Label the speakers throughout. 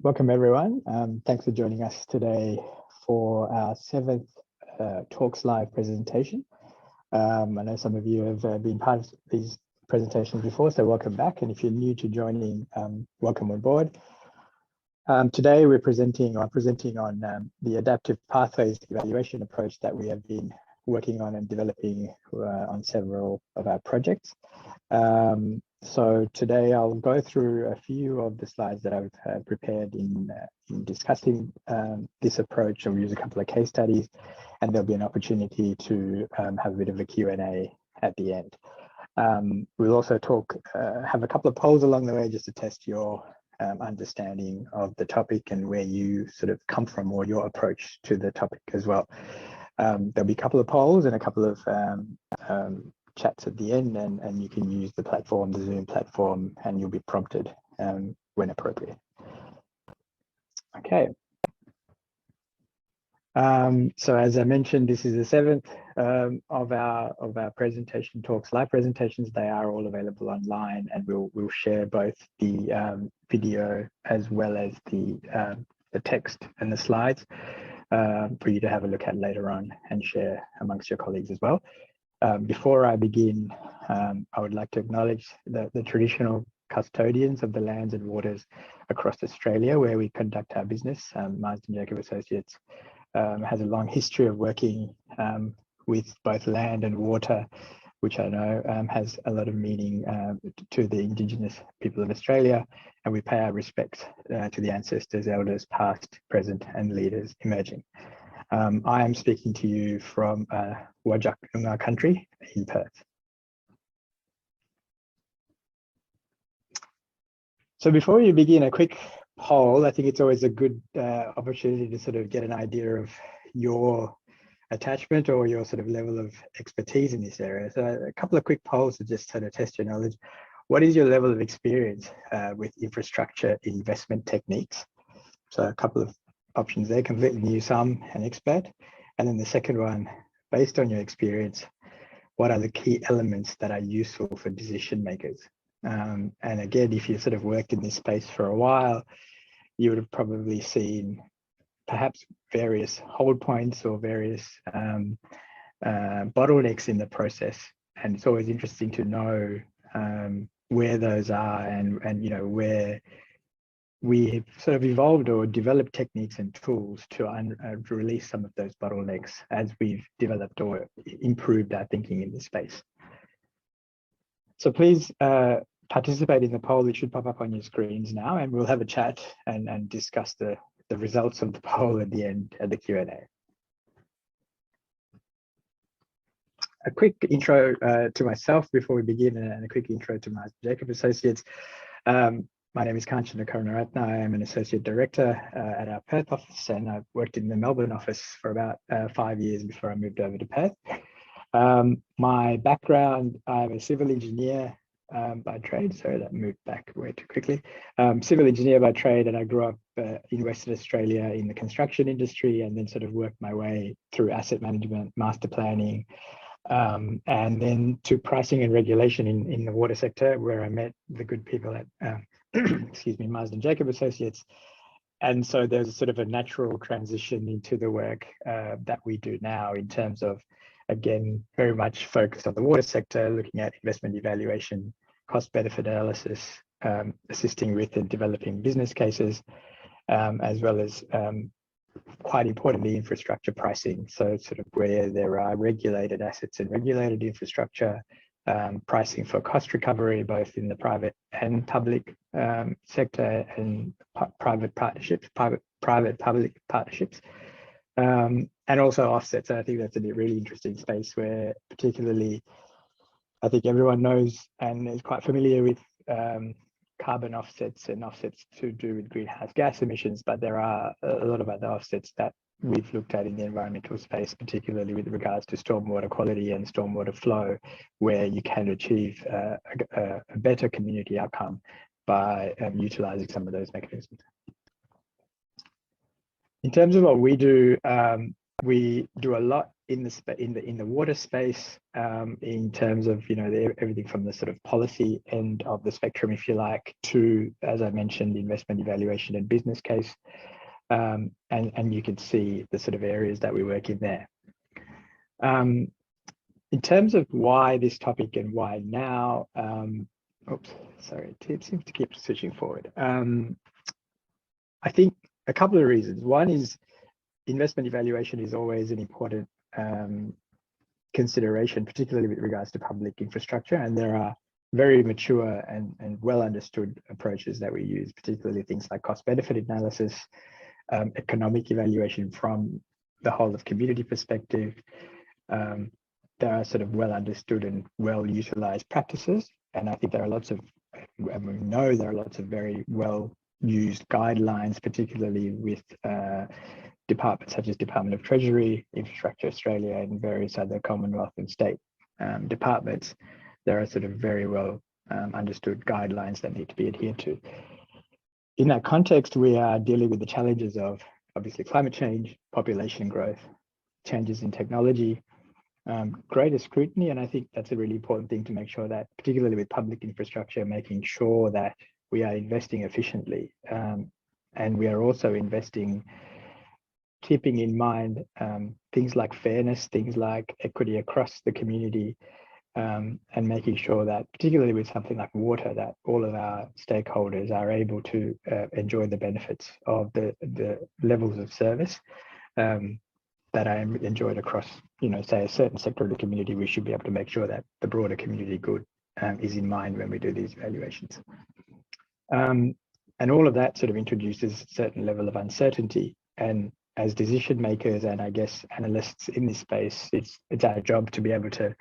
Speaker 1: Welcome everyone. Thanks for joining us today for our 7th Talks Live presentation. I know some of you have been part of these presentations before, so welcome back. And if you're new to joining, welcome on board. Today we're presenting on the adaptive pathways evaluation approach that we have been working on and developing on several of our projects. So today I'll go through a few of the slides that I've prepared in discussing this approach. I'll use a couple of case studies, and there'll be an opportunity to have a bit of a Q&A at the end. We'll also have a couple of polls along the way just to test your understanding of the topic and where you sort of come from or your approach to the topic as well. There'll be a couple of polls and a couple of chats at the end, and you can use the platform, the Zoom platform, and you'll be prompted when appropriate. Okay. So as I mentioned, this is the 7th of our presentation talks, live presentations. They are all available online, and we'll share both the video as well as the text and the slides for you to have a look at later on and share amongst your colleagues as well. Before I begin, I would like to acknowledge the traditional custodians of the lands and waters across Australia where we conduct our business. Marsden Jacob Associates has a long history of working with both land and water, which I know has a lot of meaning to the Indigenous people of Australia, and we pay our respects to the ancestors, elders, past, present, and leaders emerging. I am speaking to you from Wajak Noongar country in Perth. So before you begin, a quick poll. I think it's always a good opportunity to sort of get an idea of your attachment or your sort of level of expertise in this area. So a couple of quick polls to just sort of test your knowledge. What is your level of experience with infrastructure investment techniques? So a couple of options there: completely new, some, and expert. And then the second one, based on your experience, what are the key elements that are useful for decision makers? And again, if you sort of worked in this space for a while, you would have probably seen perhaps various hold points or various bottlenecks in the process. And it's always interesting to know where those are and you know, where we have sort of evolved or developed techniques and tools to release some of those bottlenecks as we've developed or improved our thinking in this space. So please participate in the poll. It should pop up on your screens now, and we'll have a chat and discuss the results of the poll at the end of the Q&A. A quick intro to myself before we begin, and a quick intro to Marsden Jacob Associates. My name is Kanchana Karunaratna. I am an Associate Director at our Perth office, and I've worked in the Melbourne office for about 5 years before I moved over to Perth. My background, I'm a civil engineer by trade. Sorry, that moved back way too quickly. Civil engineer by trade, and I grew up in Western Australia in the construction industry, and then sort of worked my way through asset management, master planning, and then to pricing and regulation in the water sector, where I met the good people at excuse me, Marsden Jacob Associates. And so there's sort of a natural transition into the work that we do now in terms of, again, very much focused on the water sector, looking at investment evaluation, cost benefit analysis, assisting with and developing business cases, as well as quite importantly, infrastructure pricing. So sort of where there are regulated assets and regulated infrastructure, pricing for cost recovery, both in the private and public sector, and private partnerships, private-public partnerships, and also offsets. And I think that's a really interesting space where particularly, I think everyone knows and is quite familiar with carbon offsets and offsets to do with greenhouse gas emissions, but there are a lot of other offsets that we've looked at in the environmental space, particularly with regards to stormwater quality and stormwater flow, where you can achieve a better community outcome by utilizing some of those mechanisms. In terms of what we do a lot in the water space, in terms of everything from the sort of policy end of the spectrum, if you like, to, as I mentioned, investment evaluation and business case, and you can see the sort of areas that we work in there. In terms of why this topic and why now, oops, sorry, it seems to keep switching forward. I think a couple of reasons. One is investment evaluation is always an important consideration, particularly with regards to public infrastructure, and there are very mature and well understood approaches that we use, particularly things like cost benefit analysis, economic evaluation from the whole of community perspective. There are sort of well understood and well utilized practices, and I think there are lots of, and we know there are lots of very well used guidelines, particularly with departments such as Department of Treasury, Infrastructure Australia, and various other Commonwealth and state departments. There are sort of very well understood guidelines that need to be adhered to. In that context, we are dealing with the challenges of obviously climate change, population growth, changes in technology, greater scrutiny, and I think that's a really important thing to make sure that, particularly with public infrastructure, making sure that we are investing efficiently, and we are also investing keeping in mind things like fairness, things like equity across the community, and making sure that, particularly with something like water, that all of our stakeholders are able to enjoy the benefits of the levels of service that are enjoyed across, say a certain sector of the community. We should be able to make sure that the broader community good is in mind when we do these evaluations. And all of that sort of introduces a certain level of uncertainty, and as decision makers and I guess analysts in this space, it's our job to be able to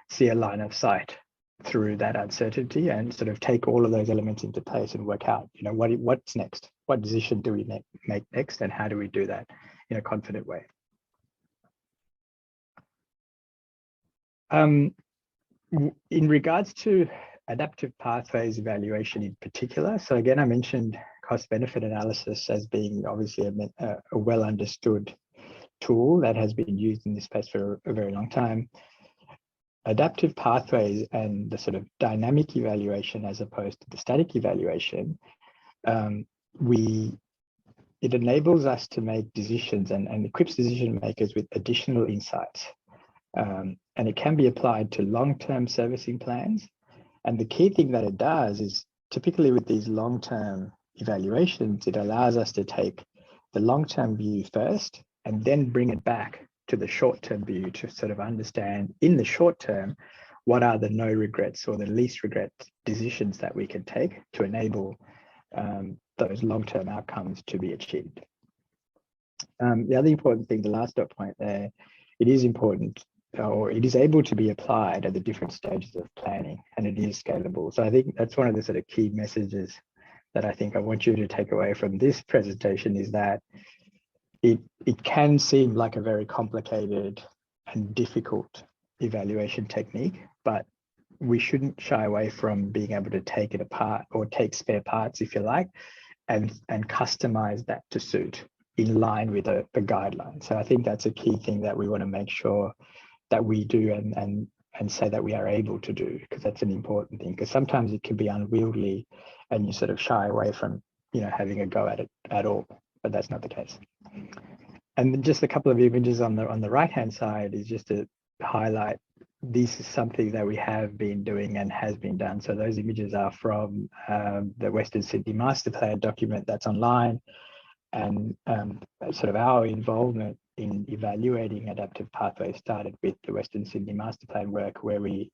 Speaker 1: see a line of sight through that uncertainty and sort of take all of those elements into place and work out, what's next, what decision do we make next, and how do we do that in a confident way. In regards to adaptive pathways evaluation in particular, so again, I mentioned cost-benefit analysis as being obviously a well understood tool that has been used in this space for a very long time. Adaptive pathways and the sort of dynamic evaluation as opposed to the static evaluation, it enables us to make decisions and equips decision makers with additional insights. And it can be applied to long-term servicing plans. And the key thing that it does is, typically with these long-term evaluations, it allows us to take the long-term view first and then bring it back to the short-term view to sort of understand in the short term, what are the no regrets or the least regret decisions that we can take to enable those long-term outcomes to be achieved. The other important thing, the last dot point there, it is important, or it is able to be applied at the different stages of planning, and it is scalable. So I think that's one of the sort of key messages that I think I want you to take away from this presentation, is that it can seem like a very complicated and difficult evaluation technique, but we shouldn't shy away from being able to take it apart, or take spare parts, if you like, and customize that to suit in line with the guidelines. So I think that's a key thing that we want to make sure that we do and say that we are able to do, because that's an important thing, because sometimes it can be unwieldy and you sort of shy away from having a go at it at all, but that's not the case. And then just a couple of images on the right hand side is just to highlight this is something that we have been doing and has been done. So those images are from the Western Sydney Master Plan document that's online, and sort of our involvement in evaluating adaptive pathways started with the Western Sydney Master Plan work, where we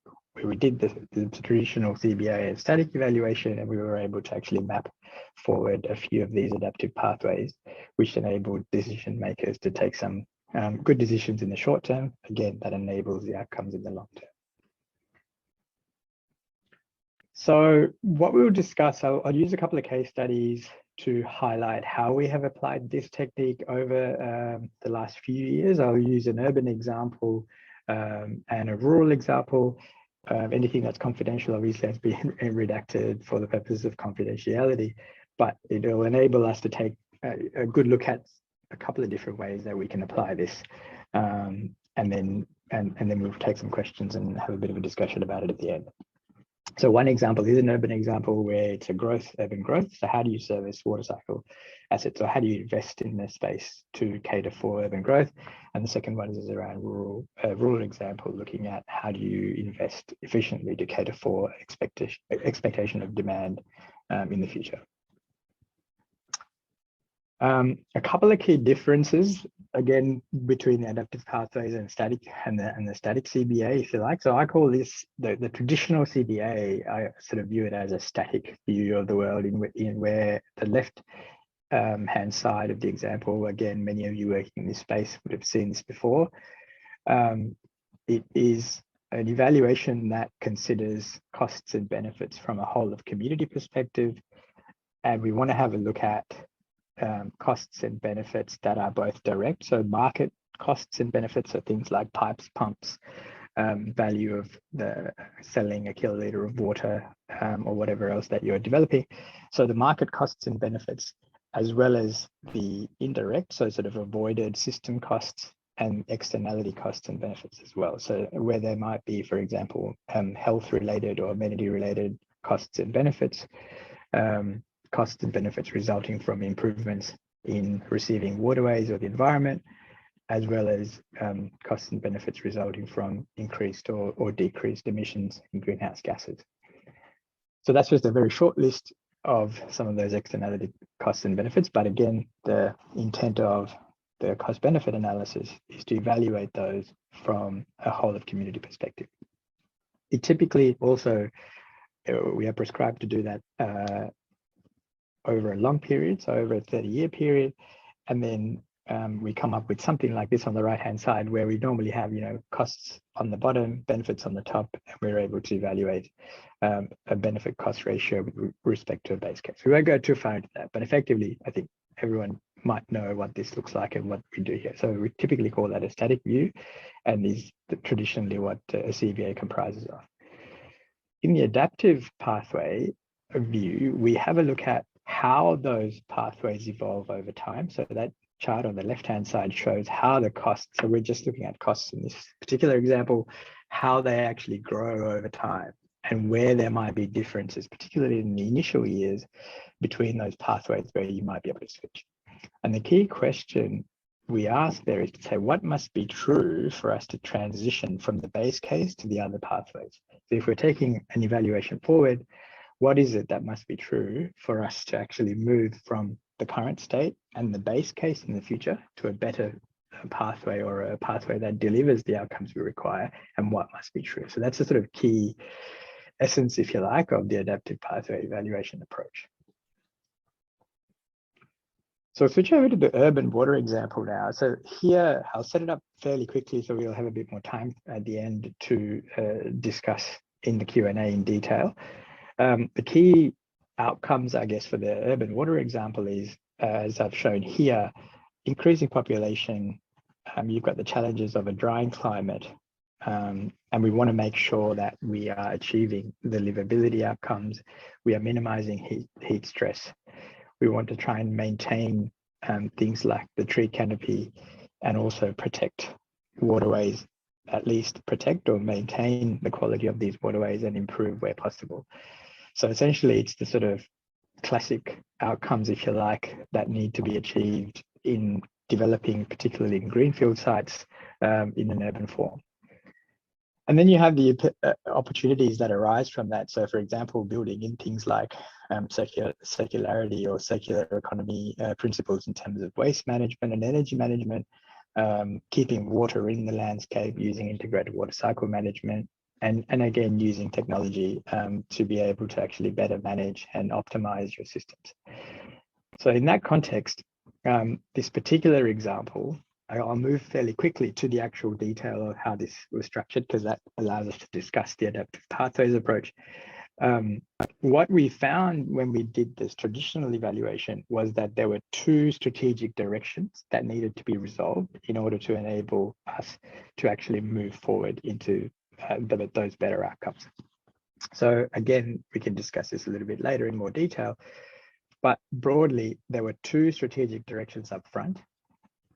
Speaker 1: did the traditional CBA and static evaluation, and we were able to actually map forward a few of these adaptive pathways, which enabled decision makers to take some good decisions in the short term. Again, that enables the outcomes in the long term. So what we'll discuss, I'll use a couple of case studies to highlight how we have applied this technique over the last few years. I'll use an urban example and a rural example. Anything that's confidential obviously has been redacted for the purposes of confidentiality, but it'll enable us to take a good look at a couple of different ways that we can apply this and then we'll take some questions and have a bit of a discussion about it at the end. So one example is an urban example where it's a urban growth. So how do you service water cycle assets, or how do you invest in the space to cater for urban growth? And the second one is around rural example, looking at how do you invest efficiently to cater for expectation of demand in the future. A couple of key differences, again, between the adaptive pathways and the static CBA, if you like. So I call this the traditional CBA. I sort of view it as a static view of the world, in where the left hand side of the example, again, many of you working in this space would have seen this before. It is an evaluation that considers costs and benefits from a whole of community perspective, and we want to have a look at costs and benefits that are both direct, so market costs and benefits are things like pipes, pumps, value of the selling a kiloliter of water, or whatever else that you're developing. So the market costs and benefits, as well as the indirect, so sort of avoided system costs and externality costs and benefits as well. So where there might be, for example, health related or amenity related costs and benefits, costs and benefits resulting from improvements in receiving waterways or the environment, as well as costs and benefits resulting from increased or decreased emissions in greenhouse gases. So that's just a very short list of some of those externality costs and benefits. But again, the intent of the cost benefit analysis is to evaluate those from a whole of community perspective. It typically also, we are prescribed to do that over a long period, so over a 30-year period, and then we come up with something like this on the right-hand side, where we normally have, costs on the bottom, benefits on the top, and we're able to evaluate a benefit cost ratio with respect to a base case. We won't go too far into that, but effectively, I think everyone might know what this looks like and what we do here. So we typically call that a static view, and is traditionally what a CBA comprises of. In the adaptive pathway view, we have a look at how those pathways evolve over time. So that chart on the left-hand side shows how the costs, so we're just looking at costs in this particular example, how they actually grow over time and where there might be differences, particularly in the initial years, between those pathways where you might be able to switch. And the key question we ask there is to say, what must be true for us to transition from the base case to the other pathways? So if we're taking an evaluation forward, what is it that must be true for us to actually move from the current state and the base case in the future to a better pathway, or a pathway that delivers the outcomes we require, and what must be true? So that's the sort of key essence, if you like, of the adaptive pathway evaluation approach. So switch over to the urban water example now. So here, I'll set it up fairly quickly so we'll have a bit more time at the end to discuss in the Q&A in detail. The key outcomes, I guess, for the urban water example is, as I've shown here, increasing population. You've got the challenges of a drying climate, and we want to make sure that we are achieving the livability outcomes. We are minimizing heat stress. We want to try and maintain things like the tree canopy, and also protect waterways, at least protect or maintain the quality of these waterways and improve where possible. So essentially, it's the sort of classic outcomes, if you like, that need to be achieved in developing, particularly in greenfield sites, in an urban form. And then you have the opportunities that arise from that. So for example, building in things like circularity or circular economy principles in terms of waste management and energy management, keeping water in the landscape using integrated water cycle management, and again, using technology to be able to actually better manage and optimize your systems. So in that context, this particular example, I'll move fairly quickly to the actual detail of how this was structured, because that allows us to discuss the adaptive pathways approach. What we found when we did this traditional evaluation was that there were two strategic directions that needed to be resolved in order to enable us to actually move forward into those better outcomes. So again, we can discuss this a little bit later in more detail, but broadly, there were two strategic directions up front.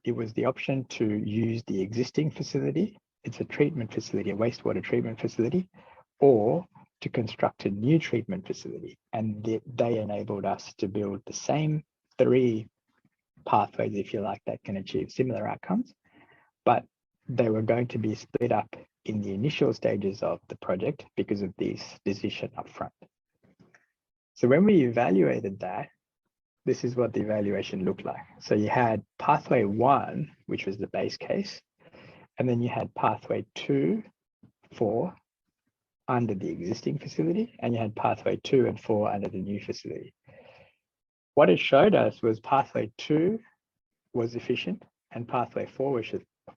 Speaker 1: it was the option to use the existing facility. It's a treatment facility, a wastewater treatment facility, or to construct a new treatment facility. And they enabled us to build the same 3 pathways, if you like, that can achieve similar outcomes, but they were going to be split up in the initial stages of the project because of this decision up front. So when we evaluated that, this is what the evaluation looked like. So you had pathway 1, which was the base case, and then you had pathway 2, 4 under the existing facility, and you had pathway 2 and 4 under the new facility. What it showed us was pathway 2 was efficient, and pathway 4 was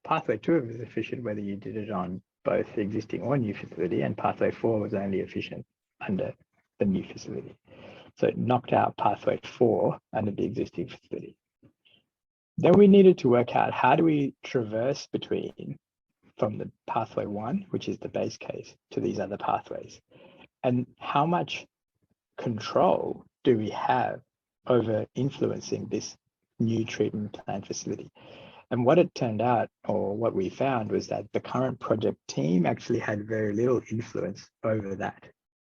Speaker 1: pathway 2 was efficient whether you did it on both the existing or new facility, and pathway 4 was only efficient under the new facility. So it knocked out pathway 4 under the existing facility. Then we needed to work out how do we traverse between from the pathway 1, which is the base case, to these other pathways, and how much control do we have over influencing this new treatment plant facility. And what it turned out, or what we found, was that the current project team actually had very little influence over that,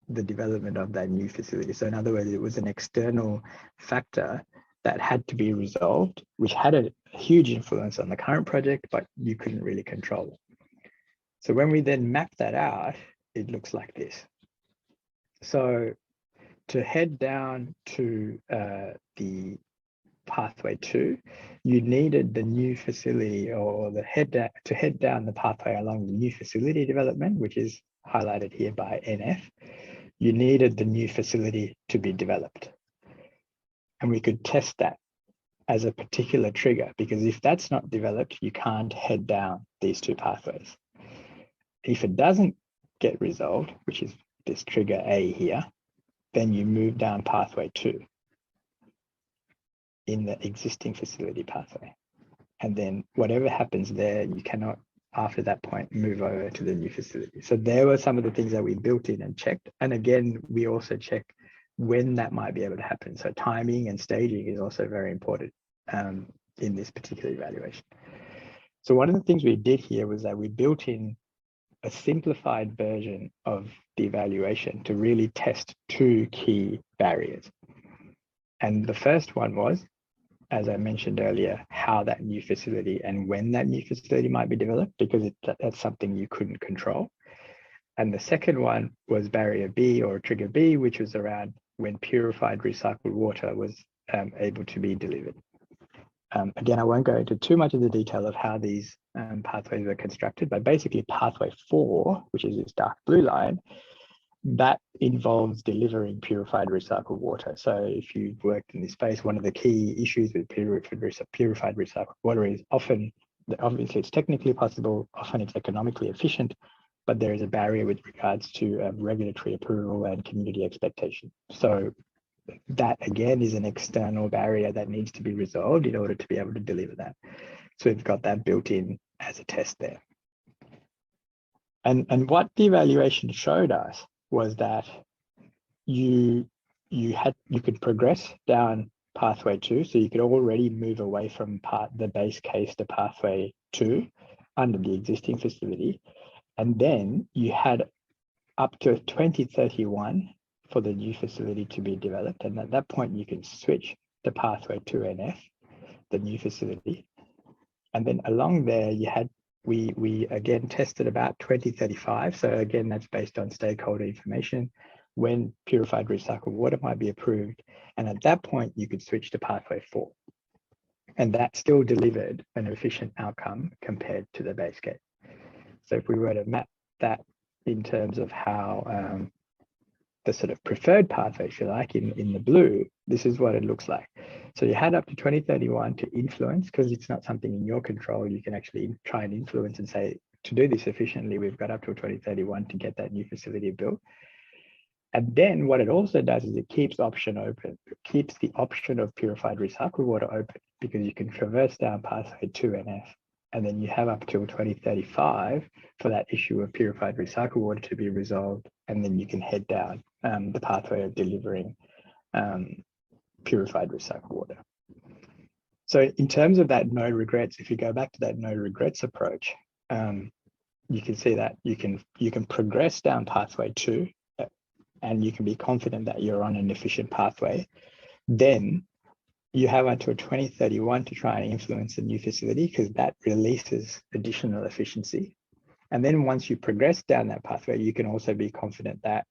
Speaker 1: the development of that new facility. So in other words, it was an external factor that had to be resolved, which had a huge influence on the current project, but you couldn't really control it. So when we then map that out, it looks like this. So to head down to the pathway 2, you needed the new facility, or to head down the pathway along the new facility development, which is highlighted here by NF. You needed the new facility to be developed. And we could test that as a particular trigger, because if that's not developed, you can't head down these 2 pathways. If it doesn't get resolved, which is this trigger A here, then you move down pathway 2 in the existing facility pathway. And then whatever happens there, you cannot, after that point, move over to the new facility. So there were some of the things that we built in and checked. And again, we also check when that might be able to happen. So timing and staging is also very important in this particular evaluation. So one of the things we did here was that we built in a simplified version of the evaluation to really test 2 key barriers. And the first one was, as I mentioned earlier, how that new facility and when that new facility might be developed, because that's something you couldn't control. And the second one was barrier B, or trigger B, which was around when purified recycled water was able to be delivered. Again, I won't go into too much of the detail of how these pathways were constructed, but basically pathway 4, which is this dark blue line, that involves delivering purified recycled water. So if you've worked in this space, one of the key issues with purified recycled water is obviously it's technically possible, often it's economically efficient, but there is a barrier with regards to regulatory approval and community expectation. So that again is an external barrier that needs to be resolved in order to be able to deliver that. So we've got that built in as a test there. And what the evaluation showed us was that you could progress down pathway 2, so you could already move away from the base case to pathway 2 under the existing facility, and then you had up to 2031 for the new facility to be developed, and at that point you can switch to pathway 2NF, the new facility, and then along there you had we again tested about 2035. So again, that's based on stakeholder information, when purified recycled water might be approved. And at that point, you could switch to pathway 4. And that still delivered an efficient outcome compared to the base case. So if we were to map that in terms of how the sort of preferred pathway, if you like, in the blue, this is what it looks like. So you had up to 2031 to influence, because it's not something in your control. You can actually try and influence and say, to do this efficiently, we've got up to 2031 to get that new facility built. And then what it also does is it keeps option open. It keeps the option of purified recycled water open, because you can traverse down pathway 2NF, and then you have up till 2035 for that issue of purified recycled water to be resolved, and then you can head down the pathway of delivering purified recycled water. So in terms of that no regrets, if you go back to that no regrets approach, you can see that you can progress down pathway 2, and you can be confident that you're on an efficient pathway. Then you have until 2031 to try and influence the new facility, because that releases additional efficiency. And then once you progress down that pathway, you can also be confident that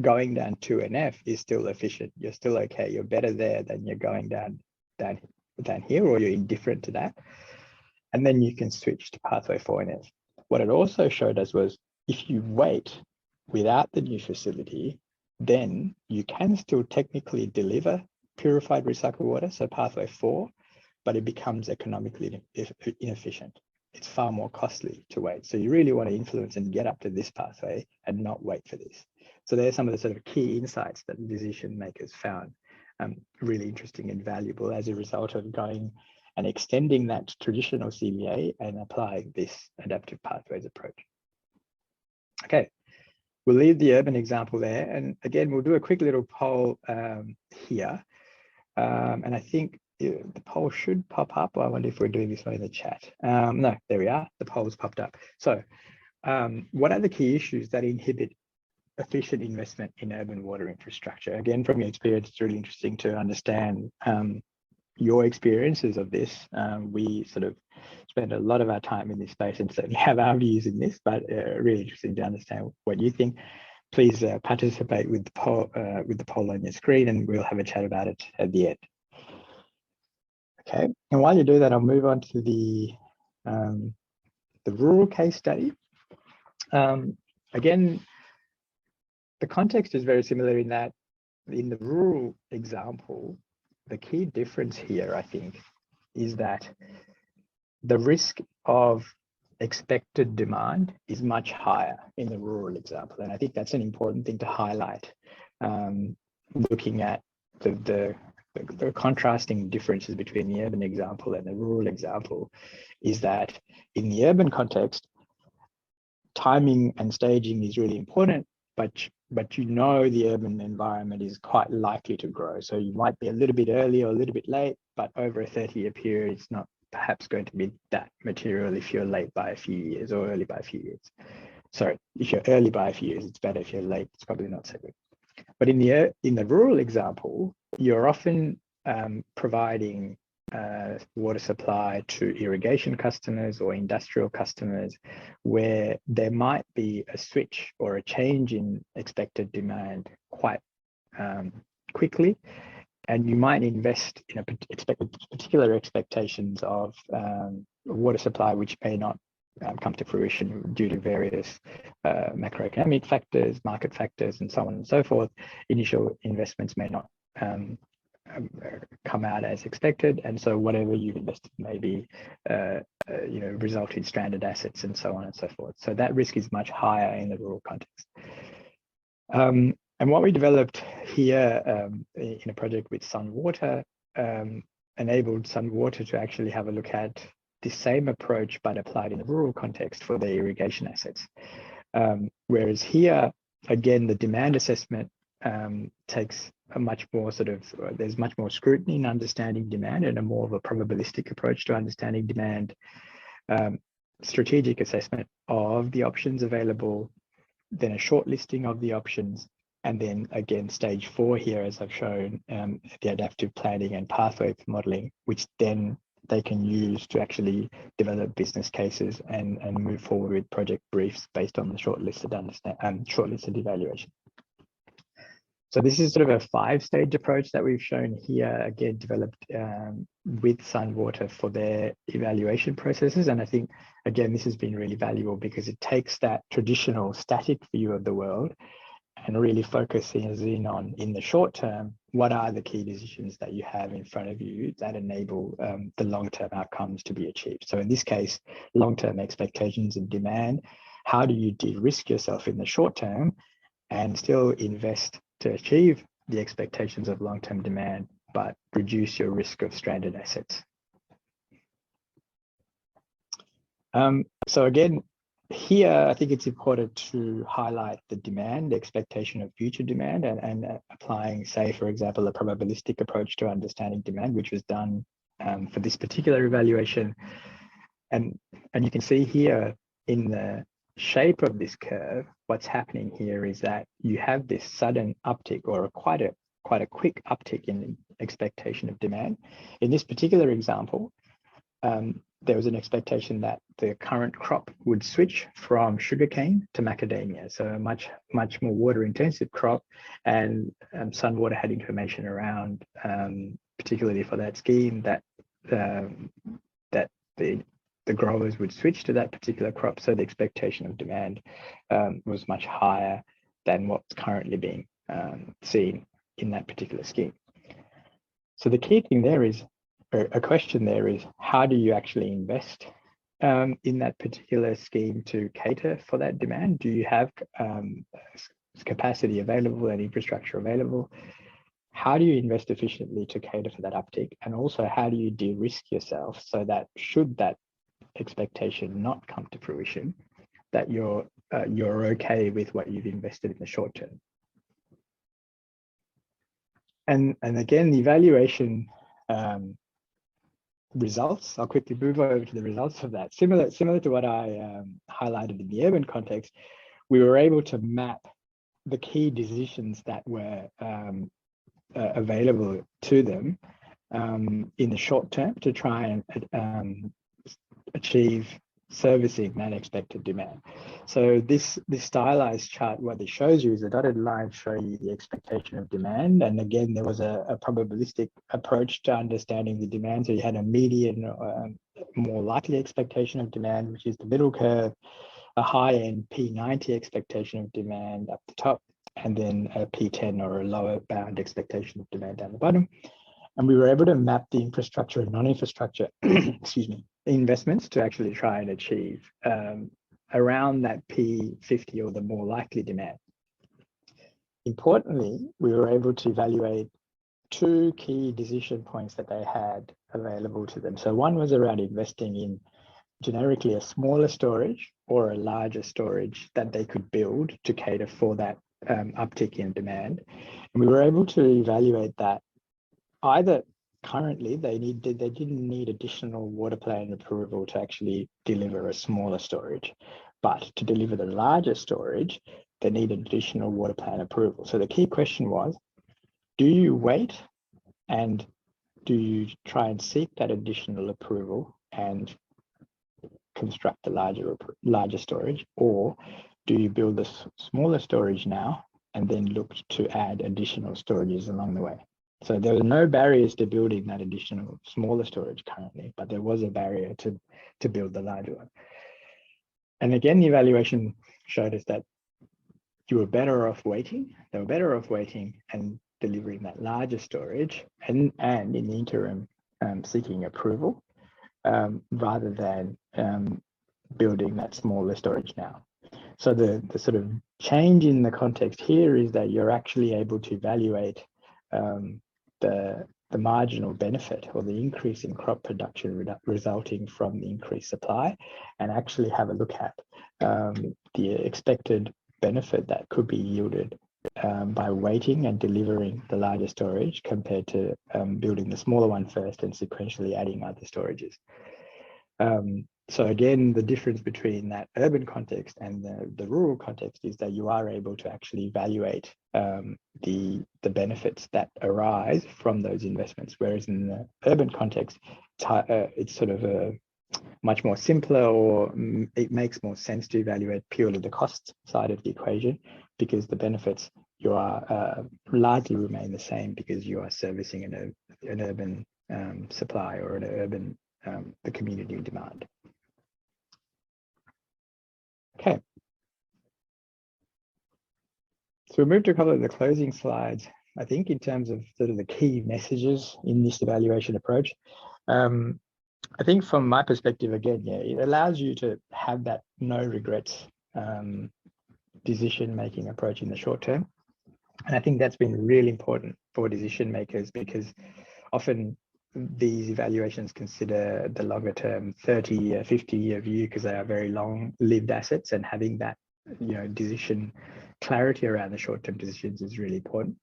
Speaker 1: going down 2NF is still efficient. You're still okay. You're better there than you're going down here, or you're indifferent to that. And then you can switch to pathway 4NF. What it also showed us was if you wait without the new facility, then you can still technically deliver purified recycled water, so pathway 4, but it becomes economically inefficient. It's far more costly to wait. So you really want to influence and get up to this pathway and not wait for this. So there's some of the sort of key insights that decision makers found really interesting and valuable as a result of going and extending that traditional CBA and applying this adaptive pathways approach. Okay, we'll leave the urban example there. And again, we'll do a quick little poll here. And I think the poll should pop up. I wonder if we're doing this one in the chat. No, there we are. The poll's popped up. So what are the key issues that inhibit efficient investment in urban water infrastructure? Again, from your experience, it's really interesting to understand your experiences of this. We sort of spend a lot of our time in this space and certainly have our views in this, but really interesting to understand what you think. Please participate with the poll on your screen, and we'll have a chat about it at the end. Okay, and while you do that, I'll move on to the rural case study. Again, the context is very similar in that in the rural example, the key difference here, I think, is that the risk of expected demand is much higher in the rural example. And I think that's an important thing to highlight, looking at the contrasting differences between the urban example and the rural example, is that in the urban context, timing and staging is really important, but you know the urban environment is quite likely to grow. So you might be a little bit early or a little bit late, but over a 30-year period, it's not perhaps going to be that material if you're late by a few years or early by a few years. Sorry, if you're early by a few years, it's better. If you're late, it's probably not so good. But in the rural example, you're often providing water supply to irrigation customers or industrial customers, where there might be a switch or a change in expected demand quite quickly, and you might invest in particular expectations of water supply, which may not come to fruition due to various macroeconomic factors, market factors, and so on and so forth. Initial investments may not come out as expected, and so whatever you've invested may be result in stranded assets and so on and so forth. So that risk is much higher in the rural context. And what we developed here in a project with Sunwater enabled Sunwater to actually have a look at the same approach but applied in the rural context for their irrigation assets. Whereas here, again, the demand assessment takes a much more there's much more scrutiny in understanding demand and a more of a probabilistic approach to understanding demand, strategic assessment of the options available, then a shortlisting of the options, and then again, stage 4 here, as I've shown, the adaptive planning and pathway modeling, which then they can use to actually develop business cases and move forward with project briefs based on the shortlisted evaluation. So this is sort of a 5-stage approach that we've shown here, again, developed with Sunwater for their evaluation processes. And I think, again, this has been really valuable because it takes that traditional static view of the world and really focuses in on, in the short term, what are the key decisions that you have in front of you that enable the long-term outcomes to be achieved. So in this case, long-term expectations and demand, how do you de-risk yourself in the short term and still invest to achieve the expectations of long-term demand, but reduce your risk of stranded assets? So again, here, I think it's important to highlight the demand, the expectation of future demand, and applying, say, for example, a probabilistic approach to understanding demand, which was done for this particular evaluation. And you can see here in the shape of this curve, what's happening here is that you have this sudden uptick, or quite a quick uptick in expectation of demand. In this particular example, there was an expectation that the current crop would switch from sugarcane to macadamia, so a much more water-intensive crop, and Sunwater had information around, particularly for that scheme, that the growers would switch to that particular crop, so the expectation of demand was much higher than what's currently being seen in that particular scheme. So the key thing there is, a question there is, how do you actually invest in that particular scheme to cater for that demand? Do you have capacity available and infrastructure available? How do you invest efficiently to cater for that uptick? And also, how do you de-risk yourself so that should that expectation not come to fruition, that you're okay with what you've invested in the short term? And again, the evaluation results, I'll quickly move over to the results of that. Similar to what I highlighted in the urban context, we were able to map the key decisions that were available to them in the short term to try and achieve servicing that expected demand. So this stylized chart, what it shows you is the dotted lines show you the expectation of demand. And again, there was a probabilistic approach to understanding the demand. So you had a median, more likely expectation of demand, which is the middle curve, a high-end P90 expectation of demand up the top, and then a P10 or a lower bound expectation of demand down the bottom. And we were able to map the infrastructure and non-infrastructure, excuse me, investments to actually try and achieve around that P50 or the more likely demand. Importantly, we were able to evaluate two key decision points that they had available to them. So one was around investing in generically a smaller storage or a larger storage that they could build to cater for that uptick in demand. And we were able to evaluate that either currently they didn't need additional water plan approval to actually deliver a smaller storage, but to deliver the larger storage, they need additional water plan approval. So the key question was, do you wait and do you try and seek that additional approval and construct the larger storage, or do you build the smaller storage now and then look to add additional storages along the way? So there were no barriers to building that additional smaller storage currently, but there was a barrier to build the larger one. And again, the evaluation showed us that you were better off waiting. They were better off waiting and delivering that larger storage, and in the interim seeking approval rather than building that smaller storage now. So the sort of change in the context here is that you're actually able to evaluate the marginal benefit or the increase in crop production resulting from the increased supply, and actually have a look at the expected benefit that could be yielded by waiting and delivering the larger storage compared to building the smaller one first and sequentially adding other storages. So again, the difference between that urban context and the rural context is that you are able to actually evaluate the benefits that arise from those investments, whereas in the urban context, it's sort of a much more simpler, or it makes more sense to evaluate purely the cost side of the equation, because the benefits you are largely remain the same because you are servicing an urban supply or an urban the community demand. Okay. So we'll move to a couple of the closing slides. I think in terms of sort of the key messages in this evaluation approach, I think from my perspective, again, yeah, it allows you to have that no regrets decision-making approach in the short term. And I think that's been really important for decision makers, because often these evaluations consider the longer term 30-year, 50-year view, because they are very long lived assets, and having that, you know, decision clarity around the short term decisions is really important.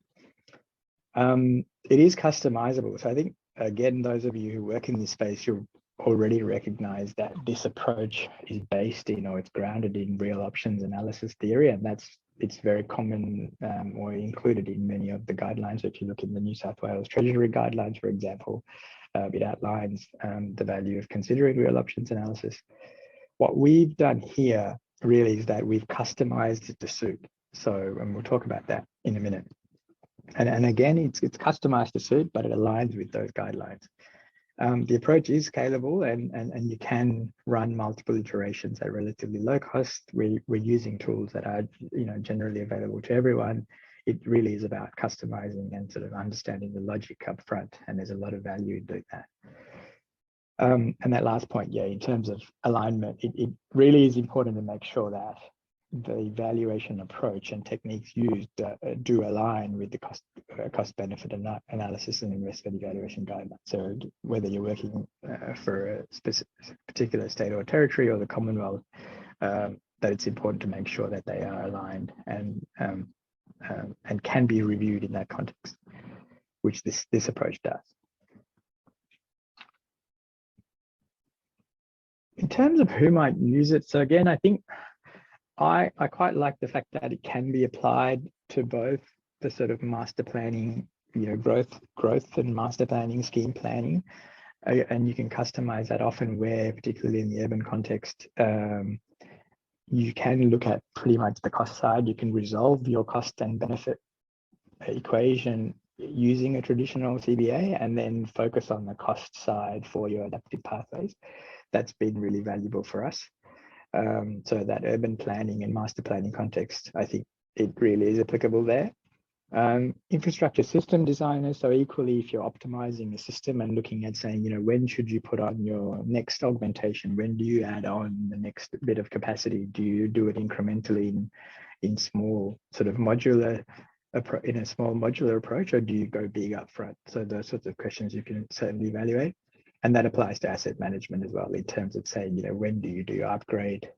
Speaker 1: It is customizable. So I think again, those of you who work in this space, you'll already recognize that this approach is based in, or it's grounded in, real options analysis theory, and it's very common or included in many of the guidelines. If you look in the New South Wales Treasury guidelines, for example, it outlines the value of considering real options analysis. What we've done here really is that we've customized it to suit. So, and we'll talk about that in a minute. And again, it's customized to suit, but it aligns with those guidelines. The approach is scalable, and you can run multiple iterations at relatively low cost. We're using tools that are, generally available to everyone. It really is about customizing and sort of understanding the logic up front, and there's a lot of value in doing that. And that last point, in terms of alignment, it really is important to make sure that the evaluation approach and techniques used do align with the cost benefit analysis and investment evaluation guidelines. So whether you're working for a particular state or territory or the Commonwealth, that it's important to make sure that they are aligned and can be reviewed in that context, which this approach does. In terms of who might use it, so again, I think I quite like the fact that it can be applied to both the sort of master planning, growth and master planning, scheme planning, and you can customize that often where, particularly in the urban context, you can look at pretty much the cost side. You can resolve your cost and benefit equation using a traditional CBA and then focus on the cost side for your adaptive pathways. That's been really valuable for us. So that urban planning and master planning context, I think it really is applicable there. Infrastructure system designers, so equally, if you're optimizing a system and looking at saying, when should you put on your next augmentation? When do you add on the next bit of capacity? Do you do it incrementally in small sort of modular, in a small modular approach, or do you go big up front? So those sorts of questions you can certainly evaluate. And that applies to asset management as well, in terms of saying, when do you do your upgrade?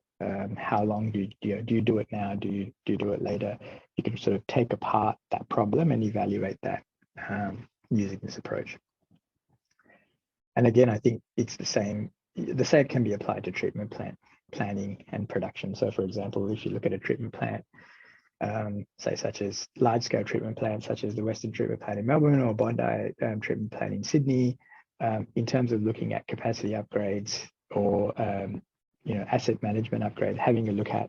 Speaker 1: How long do you do it now? Do you do it later? You can sort of take apart that problem and evaluate that using this approach. And again, I think it's the same. The same can be applied to treatment plant planning and production. So, for example, if you look at a treatment plant, say such as large-scale treatment plants, such as the Western Treatment Plant in Melbourne or Bondi Treatment Plant in Sydney. In terms of looking at capacity upgrades or asset management upgrade, having a look at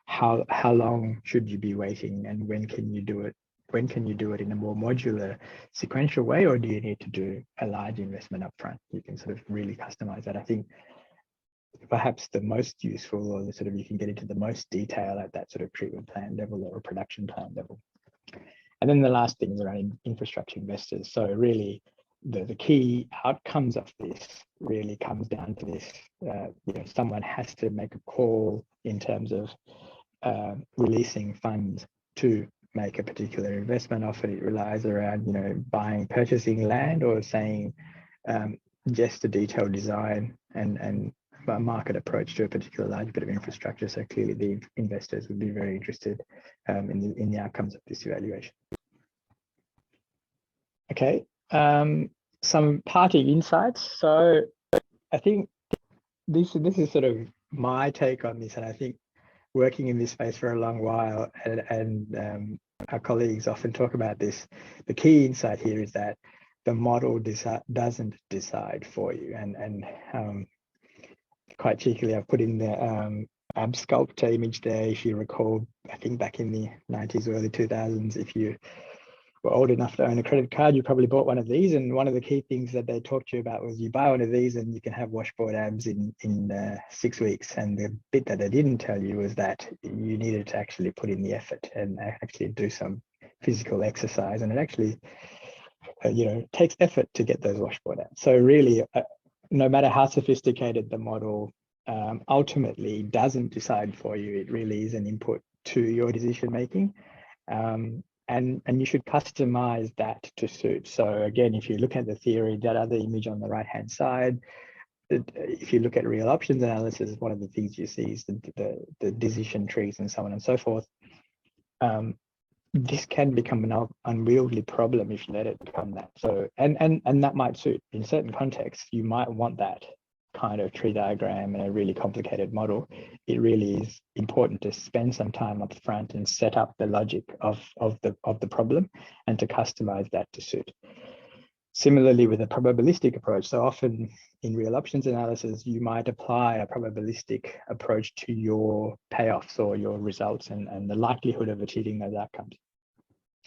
Speaker 1: how long should you be waiting and when can you do it? When can you do it in a more modular, sequential way, or do you need to do a large investment upfront? You can sort of really customize that. I think perhaps the most useful, or the sort of you can get into the most detail at that sort of treatment plan level or production plan level. And then the last thing is around infrastructure investors. So really, the key outcomes of this really comes down to this. Someone has to make a call in terms of releasing funds to make a particular investment. Often it relies around, purchasing land, or saying just a detailed design and a market approach to a particular large bit of infrastructure. So clearly the investors would be very interested in the outcomes of this evaluation. Okay. Some parting insights. So I think this is sort of my take on this, and I think working in this space for a long while, and our colleagues often talk about this, the key insight here is that the model doesn't decide for you. And quite cheekily, I've put in the AbSculpt image there. If you recall, I think back in the 90s, early 2000s, if you were old enough to own a credit card, you probably bought one of these. And one of the key things that they talked to you about was you buy one of these and you can have washboard abs in 6 weeks. And the bit that they didn't tell you was that you needed to actually put in the effort and actually do some physical exercise. And it actually, takes effort to get those washboard abs. So really, no matter how sophisticated the model ultimately doesn't decide for you, it really is an input to your decision making. And you should customize that to suit. So again, if you look at the theory, that other image on the right-hand side, if you look at real options analysis, one of the things you see is the decision trees and so on and so forth. this can become an unwieldy problem if you let it become that. So, and that might suit in certain contexts. You might want that kind of tree diagram and a really complicated model. It really is important to spend some time up front and set up the logic of the problem and to customize that to suit. Similarly, with a probabilistic approach, so often in real options analysis, you might apply a probabilistic approach to your payoffs or your results and the likelihood of achieving those outcomes.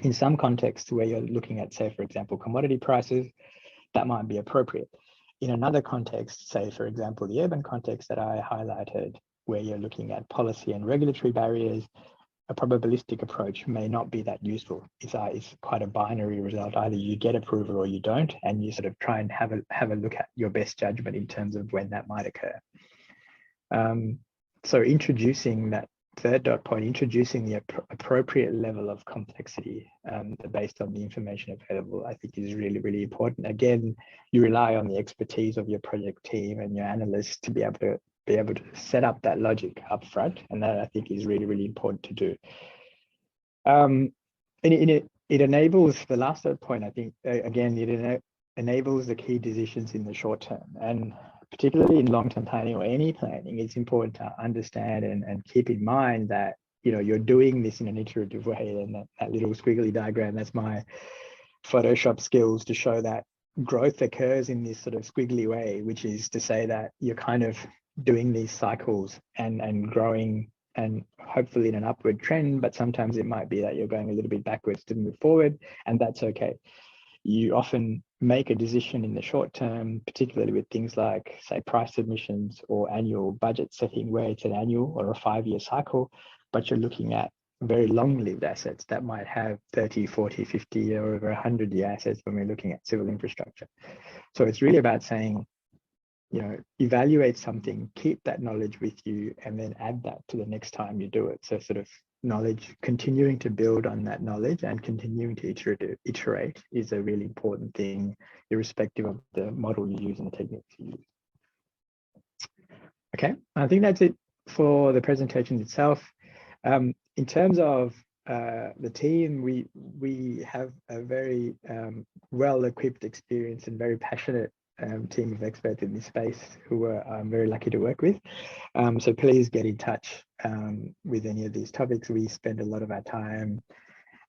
Speaker 1: In some contexts where you're looking at, say, for example, commodity prices, that might be appropriate. In another context, say, for example, the urban context that I highlighted, where you're looking at policy and regulatory barriers, a probabilistic approach may not be that useful. It's quite a binary result. Either you get approval or you don't, and you sort of try and have a look at your best judgment in terms of when that might occur. So introducing that third dot point, introducing the appropriate level of complexity based on the information available, I think is really, really important. Again, you rely on the expertise of your project team and your analysts to be able to set up that logic up front, and that I think is really, really important to do. And it enables the last dot point. I think again, it enables the key decisions in the short term, and particularly in long-term planning or any planning, it's important to understand and keep in mind that, you know, you're doing this in an iterative way. And that little squiggly diagram, that's my Photoshop skills to show that growth occurs in this sort of squiggly way, which is to say that you're kind of doing these cycles and growing and hopefully in an upward trend, but sometimes it might be that you're going a little bit backwards to move forward, and that's okay. You often make a decision in the short term, particularly with things like, say, price submissions or annual budget setting, where it's an annual or a 5-year cycle, but you're looking at very long-lived assets that might have 30, 40, 50, or over 100-year assets when we're looking at civil infrastructure. So it's really about saying, you know, evaluate something, keep that knowledge with you, and then add that to the next time you do it. So sort of knowledge, continuing to build on that knowledge and continuing to iterate is a really important thing, irrespective of the model you use and the techniques you use. Okay, I think that's it for the presentation itself. In terms of the team, we have a very well-equipped, experienced, and very passionate team of experts in this space who I'm very lucky to work with. So please get in touch with any of these topics. We spend a lot of our time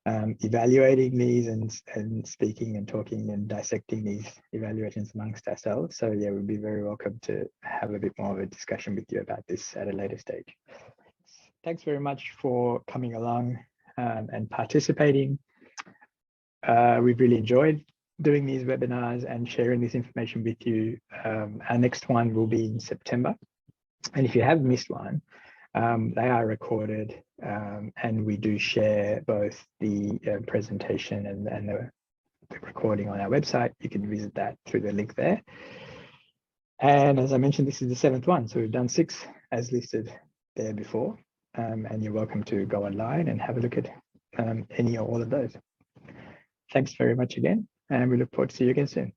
Speaker 1: evaluating these and speaking and talking and dissecting these evaluations amongst ourselves. So yeah, we'd be very welcome to have a bit more of a discussion with you about this at a later stage. Thanks very much for coming along and participating. We've really enjoyed doing these webinars and sharing this information with you. Our next one will be in September. And if you have missed one, they are recorded and we do share both the presentation and the recording on our website. You can visit that through the link there. And as I mentioned, this is the 7th one. So we've done 6 as listed there before. And you're welcome to go online and have a look at any or all of those. Thanks very much again, and we look forward to see you again soon.